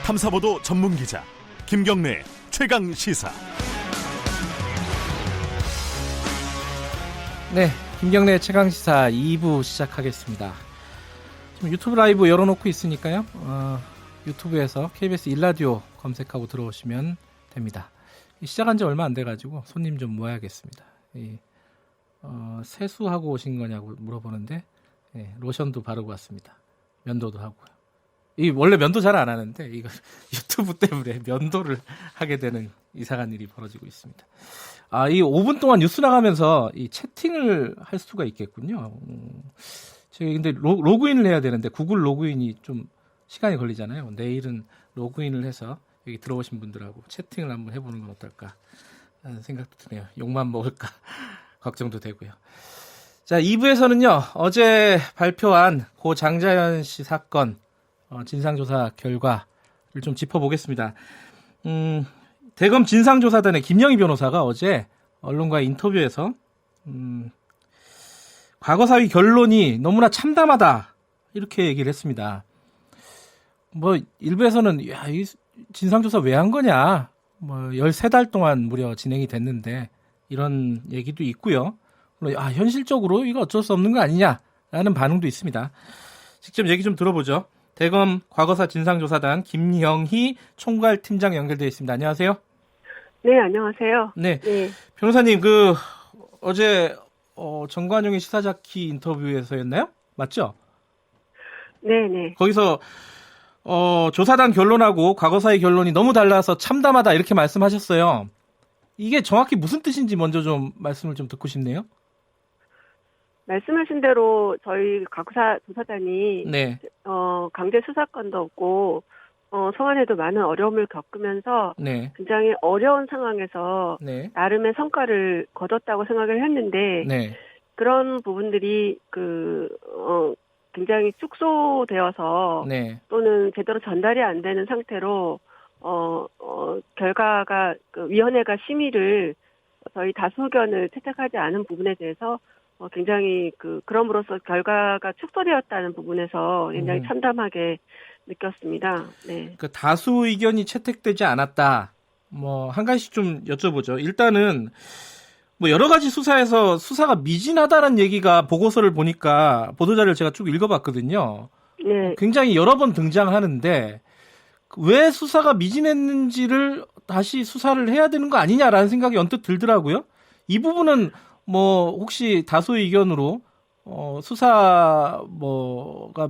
탐사보도 전문 기자 김경래 최강 시사. 네, 김경래 최강 시사 2부 시작하겠습니다. 지금 유튜브 라이브 열어놓고 있으니까요. 유튜브에서 KBS 1라디오 검색하고 들어오시면 됩니다. 시작한 지 얼마 안 돼가지고 손님 좀 모아야겠습니다. 세수하고 오신 거냐고 물어보는데 로션도 바르고 왔습니다. 면도도 하고요. 원래 면도 잘 안 하는데 이거 유튜브 때문에 면도를 하게 되는 이상한 일이 벌어지고 있습니다. 이 5분 동안 뉴스 나가면서 이 채팅을 할 수가 있겠군요. 제가 근데 로그인을 해야 되는데 구글 로그인이 좀 시간이 걸리잖아요. 내일은 로그인을 해서 여기 들어오신 분들하고 채팅을 한번 해보는 건 어떨까 하는 생각도 드네요. 욕만 먹을까 걱정도 되고요. 자, 2부에서는요. 어제 발표한 고 장자연 씨 사건 진상조사 결과를 좀 짚어보겠습니다. 대검 진상조사단의 김영희 변호사가 어제 언론과의 인터뷰에서 과거사위 결론이 너무나 참담하다 이렇게 얘기를 했습니다. 일부에서는 이 진상조사 왜 한 거냐 13달 동안 무려 진행이 됐는데 이런 얘기도 있고요. 현실적으로 이거 어쩔 수 없는 거 아니냐라는 반응도 있습니다. 직접 얘기 좀 들어보죠. 대검 과거사 진상조사단 김영희 총괄팀장 연결되어 있습니다. 안녕하세요. 네, 안녕하세요. 네, 네. 변호사님 어제 정관용의 시사자키 인터뷰에서였나요? 맞죠? 네. 거기서 조사단 결론하고 과거사의 결론이 너무 달라서 참담하다 이렇게 말씀하셨어요. 이게 정확히 무슨 뜻인지 먼저 좀 말씀을 좀 듣고 싶네요. 말씀하신 대로 저희 과거사 조사단이 네. 강제 수사권도 없고 소환에도 많은 어려움을 겪으면서 네. 굉장히 어려운 상황에서 네. 나름의 성과를 거뒀다고 생각을 했는데 네. 그런 부분들이 굉장히 축소되어서 네. 또는 제대로 전달이 안 되는 상태로 결과가 위원회가 심의를 저희 다수 의견을 채택하지 않은 부분에 대해서 굉장히 그럼으로써 결과가 축소되었다는 부분에서 굉장히 참담하게 느꼈습니다. 네. 다수 의견이 채택되지 않았다. 한 가지씩 좀 여쭤보죠. 일단은 여러 가지 수사에서 수사가 미진하다는 얘기가 보고서를 보니까 보도자료를 제가 쭉 읽어봤거든요. 네. 굉장히 여러 번 등장하는데 왜 수사가 미진했는지를 다시 수사를 해야 되는 거 아니냐라는 생각이 언뜻 들더라고요. 이 부분은 혹시 다수 의견으로 수사가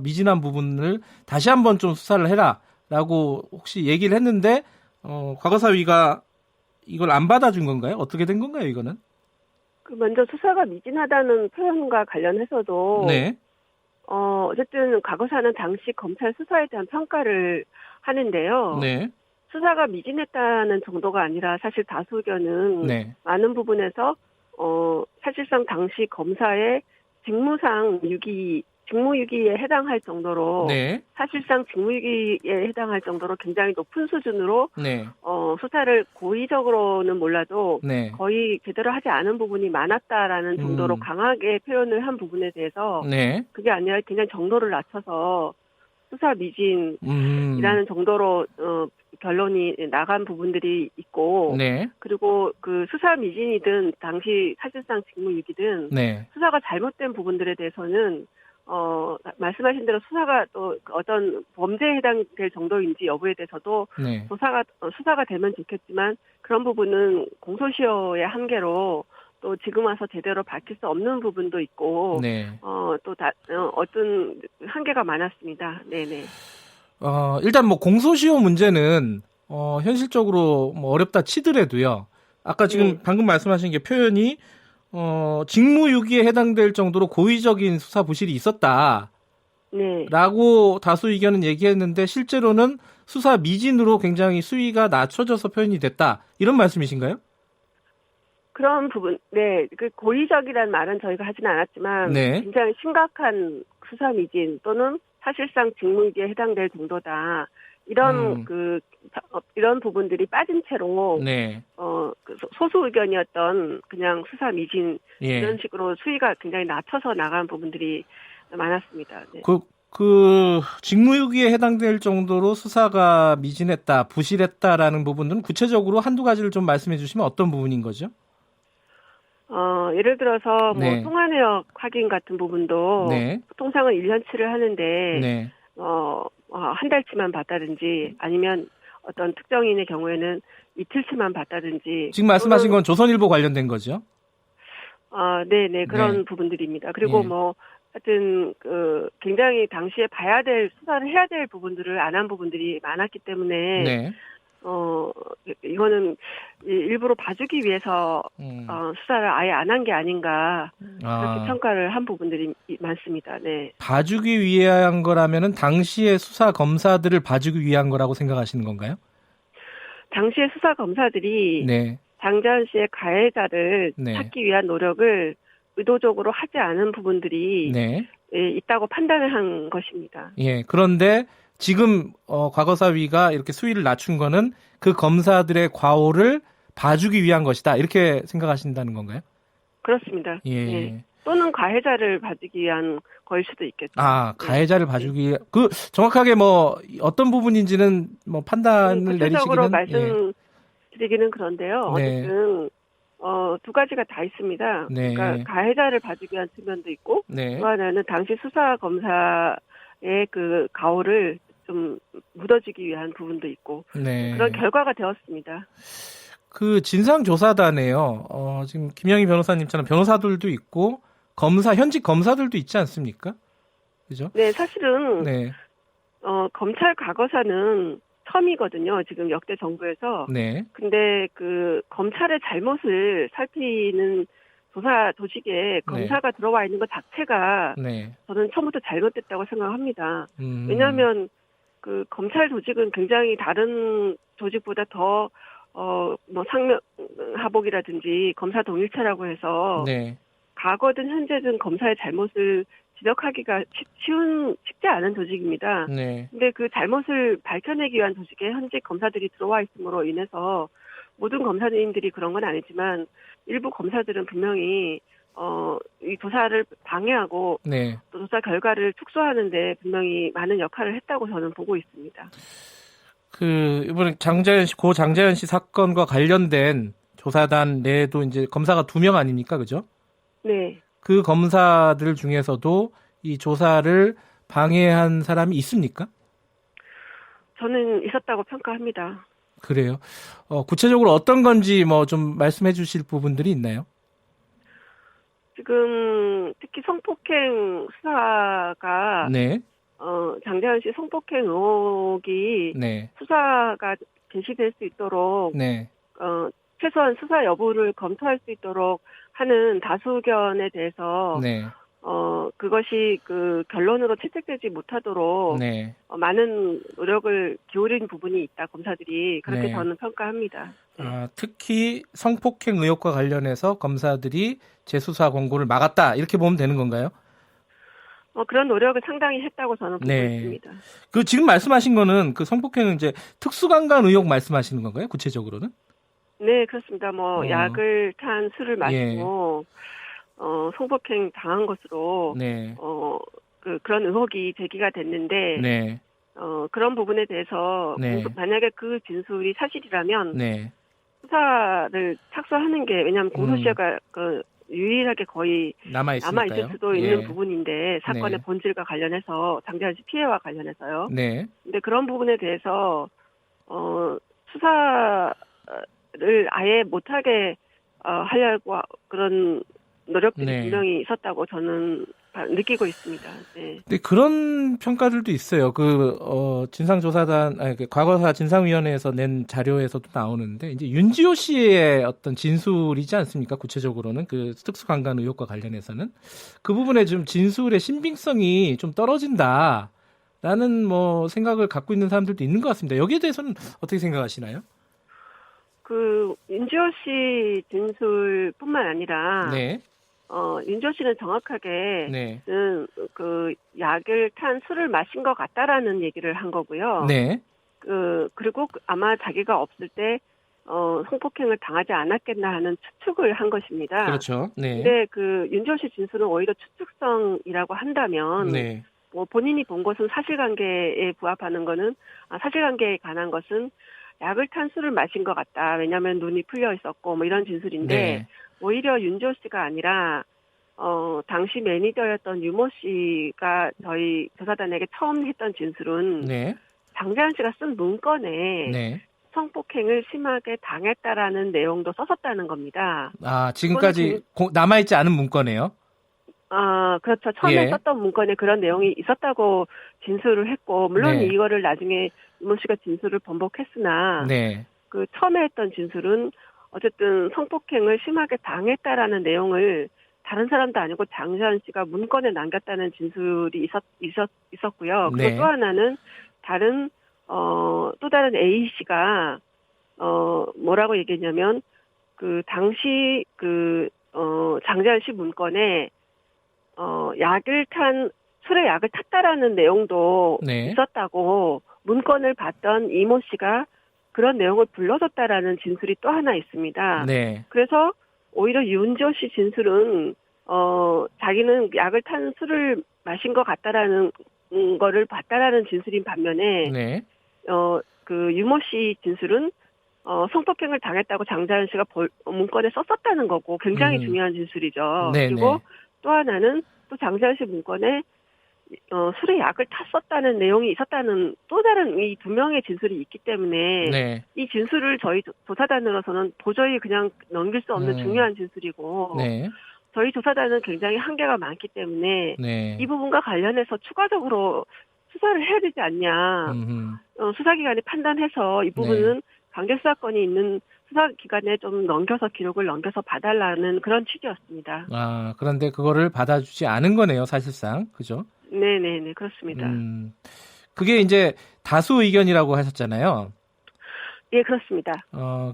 미진한 부분을 다시 한번 좀 수사를 해라라고 혹시 얘기를 했는데 과거사위가 이걸 안 받아준 건가요? 어떻게 된 건가요, 이거는? 먼저 수사가 미진하다는 표현과 관련해서도 네. 어쨌든 과거사는 당시 검찰 수사에 대한 평가를 하는데요. 네. 수사가 미진했다는 정도가 아니라 사실 다수 의견은 네. 많은 부분에서 사실상 당시 검사의 직무유기에 해당할 정도로 네. 사실상 직무유기에 해당할 정도로 굉장히 높은 수준으로 네. 수사를 고의적으로는 몰라도 네. 거의 제대로 하지 않은 부분이 많았다라는 정도로 강하게 표현을 한 부분에 대해서 네. 그게 아니라 그냥 정도를 낮춰서 수사 미진이라는 정도로 결론이 나간 부분들이 있고 네. 그리고 수사 미진이든 당시 사실상 직무유기든 네. 수사가 잘못된 부분들에 대해서는 말씀하신 대로 수사가 또 어떤 범죄에 해당될 정도인지 여부에 대해서도 네. 수사가 되면 좋겠지만 그런 부분은 공소시효의 한계로 또 지금 와서 제대로 밝힐 수 없는 부분도 있고 네. 어떤 한계가 많았습니다. 네네. 일단 공소시효 문제는 현실적으로 어렵다 치더라도요. 아까 지금 방금 말씀하신 게 표현이 직무유기에 해당될 정도로 고의적인 수사 부실이 있었다. 네. 라고 다수 의견은 얘기했는데 실제로는 수사 미진으로 굉장히 수위가 낮춰져서 표현이 됐다. 이런 말씀이신가요? 그런 부분, 네. 고의적이라는 말은 저희가 하지는 않았지만 네. 굉장히 심각한 수사 미진 또는 사실상 직무유기에 해당될 정도다. 이런 이런 부분들이 빠진 채로 네. 소수 의견이었던 그냥 수사 미진 예. 이런 식으로 수위가 굉장히 낮춰서 나간 부분들이 많았습니다. 네. 그 직무유기에 해당될 정도로 수사가 미진했다, 부실했다라는 부분들은 구체적으로 한두 가지를 좀 말씀해 주시면 어떤 부분인 거죠? 예를 들어서 뭐 네. 통화 내역 확인 같은 부분도 네. 통상은 1년치를 하는데 네. 한 달치만 받다든지 아니면 어떤 특정인의 경우에는 이틀치만 받다든지 지금 말씀하신 건 조선일보 관련된 거죠? 네네 그런 네. 부분들입니다. 그리고 예. 뭐 하여튼 굉장히 당시에 봐야 될 수사를 해야 될 부분들을 안 한 부분들이 많았기 때문에 네. 이거는 일부러 봐주기 위해서 수사를 아예 안 한 게 아닌가 그렇게 평가를 한 부분들이 많습니다. 네. 봐주기 위한 거라면은 당시의 수사 검사들을 봐주기 위한 거라고 생각하시는 건가요? 당시의 수사 검사들이 네. 장자연 씨의 가해자를 네. 찾기 위한 노력을 의도적으로 하지 않은 부분들이 네. 있다고 판단을 한 것입니다. 예. 그런데 지금 과거사위가 이렇게 수위를 낮춘 거는 그 검사들의 과오를 봐주기 위한 것이다. 이렇게 생각하신다는 건가요? 그렇습니다. 예. 네. 또는 가해자를 봐주기 위한 거일 수도 있겠죠. 가해자를 봐주기 위한 정확하게 뭐 어떤 부분인지는 뭐 판단을 구체적으로 내리시기는 말씀드리기는 그런데요. 네. 어쨌든 두 가지가 다 있습니다. 네. 그러니까 가해자를 봐주기 위한 측면도 있고 네. 또 하나는 당시 수사 검사의 그 가오를 좀 묻어주기 위한 부분도 있고 네. 그런 결과가 되었습니다. 그 진상조사단에요. 지금 김영희 변호사님처럼 변호사들도 있고 현직 검사들도 있지 않습니까? 그죠? 네, 사실은 네. 검찰 과거사는 처음이거든요. 지금 역대 정부에서. 네. 근데 그 검찰의 잘못을 살피는 조사 조직에 검사가 들어와 있는 것 자체가 네. 저는 처음부터 잘못됐다고 생각합니다. 왜냐하면 그 검찰 조직은 굉장히 다른 조직보다 더 뭐 상명하복이라든지 검사 동일체라고 해서 네. 과거든 현재든 검사의 잘못을 지적하기가 쉽지 않은 조직입니다. 네. 근데 그 잘못을 밝혀내기 위한 조직에 현직 검사들이 들어와 있음으로 인해서 모든 검사님들이 그런 건 아니지만 일부 검사들은 분명히 이 조사를 방해하고 네. 또 조사 결과를 축소하는데 분명히 많은 역할을 했다고 저는 보고 있습니다. 이번에 고 장자연 씨 사건과 관련된 조사단 내에도 이제 검사가 2명 아닙니까? 그죠? 네. 그 검사들 중에서도 이 조사를 방해한 사람이 있습니까? 저는 있었다고 평가합니다. 그래요. 구체적으로 어떤 건지 뭐 좀 말씀해 주실 부분들이 있나요? 지금 특히 성폭행 수사가 네. 장자연 씨 성폭행 의혹이 네. 수사가 개시될 수 있도록 네. 최소한 수사 여부를 검토할 수 있도록 하는 다수견에 대해서 네. 그것이 그 결론으로 채택되지 못하도록 네. 많은 노력을 기울인 부분이 있다 검사들이 그렇게 네. 저는 평가합니다. 특히 성폭행 의혹과 관련해서 검사들이 재수사 권고를 막았다 이렇게 보면 되는 건가요? 그런 노력을 상당히 했다고 저는 보고 네. 있습니다. 그 지금 말씀하신 거는 그 성폭행은 이제 특수강간 의혹 말씀하시는 건가요? 구체적으로는? 네, 그렇습니다. 약을 탄 술을 마시고 성폭행 당한 것으로 네. 그런 의혹이 제기가 됐는데 네. 그런 부분에 대해서 네. 만약에 그 진술이 사실이라면 네. 수사를 착수하는 게 왜냐하면 공소시효가 유일하게 거의 남아있을 수도 있는 부분인데 사건의 네. 본질과 관련해서 장자연 씨 피해와 관련해서요. 네. 근데 그런 부분에 대해서 수사를 아예 못하게 하려고 그런 노력들이 분명히 있었다고 저는 느끼고 있습니다. 네. 근데 그런 평가들도 있어요. 과거사 진상위원회에서 낸 자료에서도 나오는데, 이제 윤지호 씨의 어떤 진술이지 않습니까? 구체적으로는 그 특수강간 의혹과 관련해서는 그 부분에 좀 진술의 신빙성이 좀 떨어진다라는 뭐 생각을 갖고 있는 사람들도 있는 것 같습니다. 여기에 대해서는 어떻게 생각하시나요? 윤지호 씨 진술뿐만 아니라 네. 윤지호 씨는 정확하게 네. 그 약을 탄 술을 마신 것 같다라는 얘기를 한 거고요. 네. 그리고 아마 자기가 없을 때 성폭행을 당하지 않았겠나 하는 추측을 한 것입니다. 그렇죠. 네. 근데 윤지호 씨 진술은 오히려 추측성이라고 한다면 네. 뭐 본인이 본 것은 사실관계에 부합하는 거는 사실관계에 관한 것은 약을 탄 술을 마신 것 같다. 왜냐하면 눈이 풀려 있었고 뭐 이런 진술인데 네. 오히려 윤지호 씨가 아니라 당시 매니저였던 유모 씨가 저희 조사단에게 처음 했던 진술은 네. 장자연 씨가 쓴 문건에 네. 성폭행을 심하게 당했다라는 내용도 썼었다는 겁니다. 아, 지금까지 남아있지 않은 문건이에요? 그렇죠. 처음에 예. 썼던 문건에 그런 내용이 있었다고 진술을 했고, 물론 네. 이거를 나중에 유모 씨가 진술을 번복했으나, 네. 그 처음에 했던 진술은 어쨌든 성폭행을 심하게 당했다라는 내용을 다른 사람도 아니고 장자연 씨가 문건에 남겼다는 진술이 있었고요. 그리고 네. 또 하나는 다른, 또 다른 A 씨가, 뭐라고 얘기했냐면, 그 당시 장자연 씨 문건에 술에 약을 탔다라는 내용도 네. 있었다고 문건을 봤던 이모 씨가 그런 내용을 불러줬다라는 진술이 또 하나 있습니다. 네. 그래서 오히려 윤지호 씨 진술은 자기는 약을 탄 술을 마신 것 같다라는 거를 봤다라는 진술인 반면에 네. 그 유모 씨 진술은 성폭행을 당했다고 장자연 씨가 문건에 썼었다는 거고 굉장히 중요한 진술이죠. 네, 그리고 네. 또 하나는 또 장자연 씨 문건에 술에 약을 탔었다는 내용이 있었다는 또 다른 이 두 명의 진술이 있기 때문에 네. 이 진술을 저희 조사단으로서는 도저히 그냥 넘길 수 없는 중요한 진술이고 네. 저희 조사단은 굉장히 한계가 많기 때문에 네. 이 부분과 관련해서 추가적으로 수사를 해야 되지 않냐. 수사기관이 판단해서 이 부분은 강제수사권이 있는 수사기관에 좀 기록을 넘겨서 봐달라는 그런 취지였습니다. 그런데 그거를 받아주지 않은 거네요, 사실상. 그죠? 네네네, 그렇습니다. 그게 이제 다수 의견이라고 하셨잖아요. 예, 그렇습니다.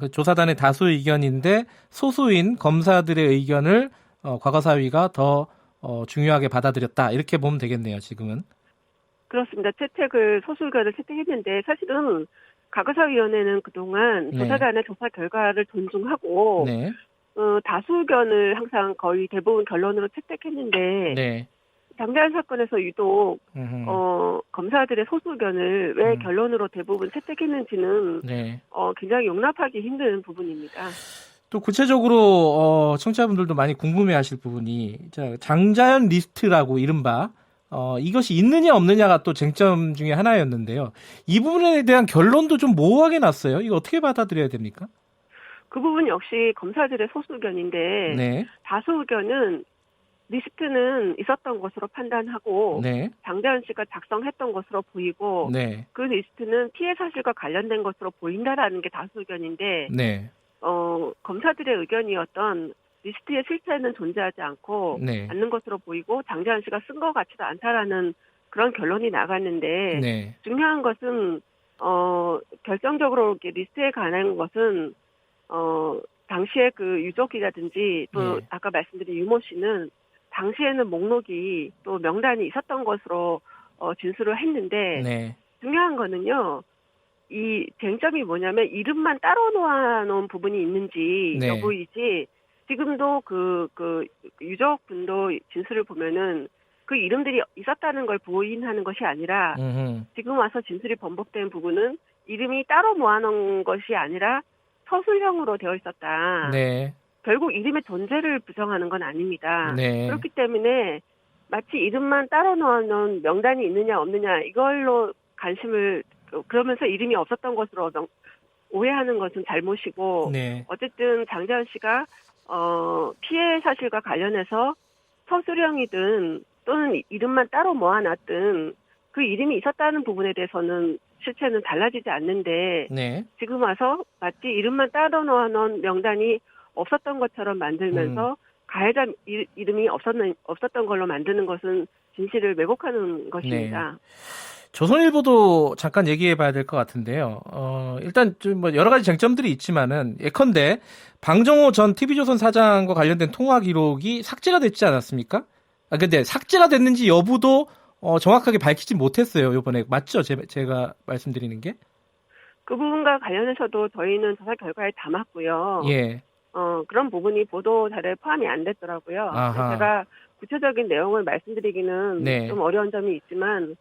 그 조사단의 다수 의견인데 소수인 검사들의 의견을 과거사위가 더 중요하게 받아들였다. 이렇게 보면 되겠네요, 지금은. 그렇습니다. 소수 의견을 채택했는데 사실은 과거사위원회는 그동안 네. 조사단의 조사 결과를 존중하고 네. 다수 의견을 항상 거의 대부분 결론으로 채택했는데 네. 장자연 사건에서 유독 검사들의 소수 의견을 왜 결론으로 대부분 채택했는지는 네. 굉장히 용납하기 힘든 부분입니다. 또 구체적으로 청취자분들도 많이 궁금해하실 부분이 장자연 리스트라고 이른바 이것이 있느냐 없느냐가 또 쟁점 중에 하나였는데요. 이 부분에 대한 결론도 좀 모호하게 났어요. 이거 어떻게 받아들여야 됩니까? 그 부분 역시 검사들의 소수 의견인데 네. 다수 의견은 리스트는 있었던 것으로 판단하고 네. 장자연 씨가 작성했던 것으로 보이고 네. 그 리스트는 피해 사실과 관련된 것으로 보인다라는 게 다수 의견인데 네. 검사들의 의견이었던 리스트의 실체는 존재하지 않고 네. 않는 것으로 보이고 장자연 씨가 쓴 것 같지도 않다라는 그런 결론이 나갔는데 네. 중요한 것은 결정적으로 이렇게 리스트에 관한 것은 당시에 그 유족이라든지 또 네. 아까 말씀드린 유모 씨는 당시에는 목록이 또 명단이 있었던 것으로 진술을 했는데 네. 중요한 거는요. 이 쟁점이 뭐냐면 이름만 따로 놓아놓은 부분이 있는지 네. 여부이지 지금도 그 유족분도 진술을 보면은 그 이름들이 있었다는 걸 부인하는 것이 아니라 지금 와서 진술이 번복된 부분은 이름이 따로 모아놓은 것이 아니라 서술형으로 되어 있었다. 네. 결국 이름의 존재를 부정하는 건 아닙니다. 네. 그렇기 때문에 마치 이름만 따로 넣어놓은 명단이 있느냐 없느냐 이걸로 관심을 그러면서 이름이 없었던 것으로 오해하는 것은 잘못이고 네. 어쨌든 장자연 씨가 피해 사실과 관련해서 서술형이든 또는 이름만 따로 모아놨든 그 이름이 있었다는 부분에 대해서는 실체는 달라지지 않는데 네. 지금 와서 마치 이름만 따로 넣어놓은 명단이 없었던 것처럼 만들면서 가해자 이름이 없었던 걸로 만드는 것은 진실을 왜곡하는 것입니다. 네. 조선일보도 잠깐 얘기해 봐야 될 것 같은데요. 일단 좀 뭐 여러 가지 쟁점들이 있지만은 예컨대 방정호 전 TV조선 사장과 관련된 통화 기록이 삭제가 됐지 않았습니까? 근데 삭제가 됐는지 여부도 정확하게 밝히지 못했어요. 이번에 맞죠? 제가 말씀드리는 게? 그 부분과 관련해서도 저희는 조사 결과에 담았고요. 예. 그런 부분이 보도 자료에 포함이 안 됐더라고요. 아하. 제가 구체적인 내용을 말씀드리기는 네. 좀 어려운 점이 있지만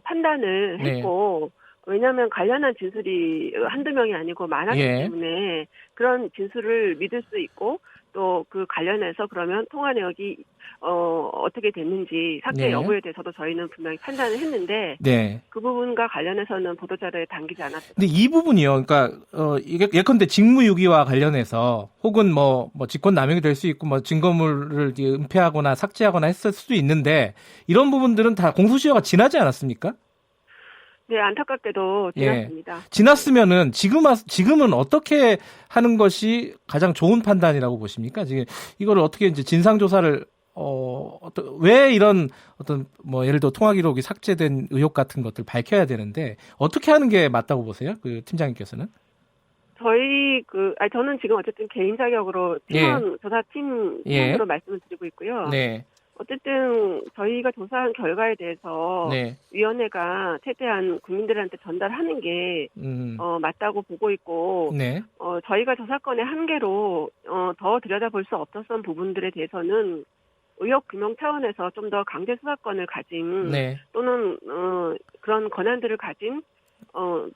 판단을 네. 했고 왜냐하면 관련한 진술이 한두 명이 아니고 많았기 예. 때문에 그런 진술을 믿을 수 있고 또 그 관련해서 그러면 통화 내역이 어떻게 됐는지 삭제 네. 여부에 대해서도 저희는 분명히 판단을 했는데 네. 그 부분과 관련해서는 보도자료에 담기지 않았습니다. 근데 이 부분이요. 그러니까 이게 예컨대 직무유기와 관련해서 혹은 뭐 직권 남용이 될 수 있고 뭐 증거물을 이제 은폐하거나 삭제하거나 했을 수도 있는데 이런 부분들은 다 공소시효가 지나지 않았습니까? 네, 안타깝게도 지났습니다. 지났으면은 지금은 어떻게 하는 것이 가장 좋은 판단이라고 보십니까? 지금 이거를 어떻게 이제 진상 조사를 왜 이런 어떤 뭐 예를 들어 통화 기록이 삭제된 의혹 같은 것들 밝혀야 되는데 어떻게 하는 게 맞다고 보세요? 그 팀장님께서는? 저는 지금 어쨌든 개인 자격으로 팀원 조사팀 팀으로 말씀을 드리고 있고요. 네. 어쨌든 저희가 조사한 결과에 대해서 네. 위원회가 최대한 국민들한테 전달하는 게 맞다고 보고 있고 네. 저희가 조사건의 한계로 더 들여다볼 수 없었던 부분들에 대해서는 의혹 규명 차원에서 좀 더 강제 수사권을 가진 네. 또는 그런 권한들을 가진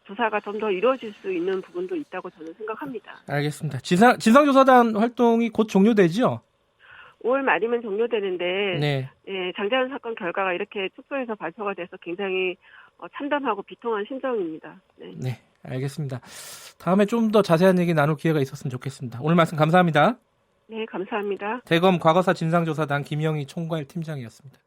조사가 좀 더 이루어질 수 있는 부분도 있다고 저는 생각합니다. 알겠습니다. 진상조사단 활동이 곧 종료되죠? 5월 말이면 종료되는데 네. 예, 장자연 사건 결과가 이렇게 축소해서 발표가 돼서 굉장히 참담하고 비통한 심정입니다. 네. 네. 알겠습니다. 다음에 좀 더 자세한 얘기 나눌 기회가 있었으면 좋겠습니다. 오늘 말씀 감사합니다. 네, 감사합니다. 대검 과거사 진상조사단 김영희 총괄 팀장이었습니다.